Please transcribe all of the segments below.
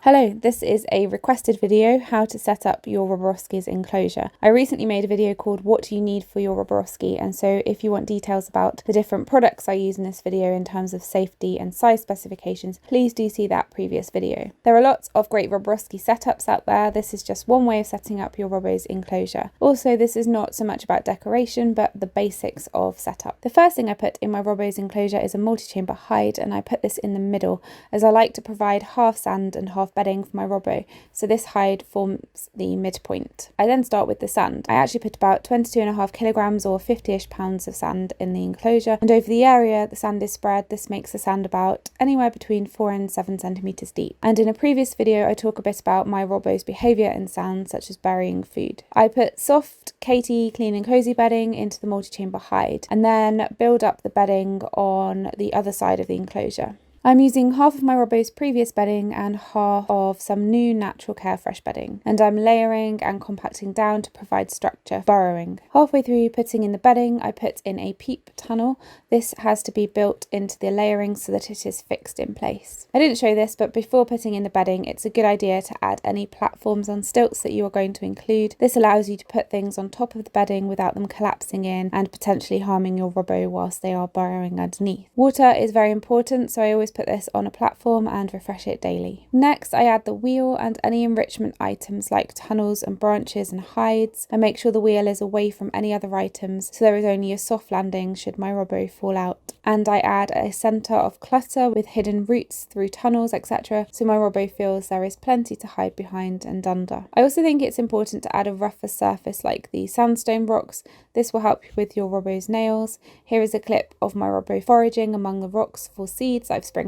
Hello, this is a requested video, how to set up your Roborovski's enclosure. I recently made a video called what do you need for your Roborovski, and so if you want details about the different products I use in this video in terms of safety and size specifications, please do see that previous video. There are lots of great Roborovski setups out there. This is just one way of setting up your Robo's enclosure. Also, this is not so much about decoration, but the basics of setup. The first thing I put in my Robo's enclosure is a multi-chamber hide, and I put this in the middle as I like to provide half sand and half bedding for my Robo, so this hide forms the midpoint. I then start with the sand. I actually put about 22.5 kilograms or 50-ish pounds of sand in the enclosure, and over the area the sand is spread. This makes the sand about anywhere between 4 and 7 centimeters deep. And in a previous video I talk a bit about my Robo's behavior in sand, such as burying food. I put soft Katie clean and cozy bedding into the multi-chamber hide and then build up the bedding on the other side of the enclosure. I'm using half of my Robo's previous bedding and half of some new Natural Care Fresh bedding, and I'm layering and compacting down to provide structure, burrowing. Halfway through putting in the bedding, I put in a peep tunnel. This has to be built into the layering so that it is fixed in place. I didn't show this, but before putting in the bedding, it's a good idea to add any platforms on stilts that you are going to include. This allows you to put things on top of the bedding without them collapsing in and potentially harming your Robo whilst they are burrowing underneath. Water is very important, so I always put this on a platform and refresh it daily. Next, I add the wheel and any enrichment items like tunnels and branches and hides. I make sure the wheel is away from any other items so there is only a soft landing should my Robo fall out. And I add a centre of clutter with hidden routes through tunnels, etc. so my Robo feels there is plenty to hide behind and under. I also think it's important to add a rougher surface like the sandstone rocks. This will help with your Robo's nails. Here is a clip of my Robo foraging among the rocks for seeds I've sprinkled.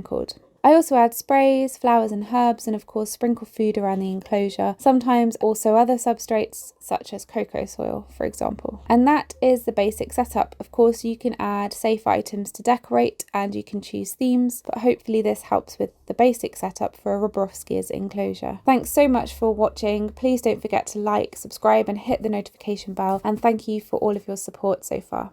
I also add sprays, flowers and herbs, and of course sprinkle food around the enclosure, sometimes also other substrates such as cocoa soil, for example. And that is the basic setup. Of course you can add safe items to decorate and you can choose themes, but hopefully this helps with the basic setup for a Roborovski's enclosure. Thanks so much for watching. Please don't forget to like, subscribe and hit the notification bell, and thank you for all of your support so far.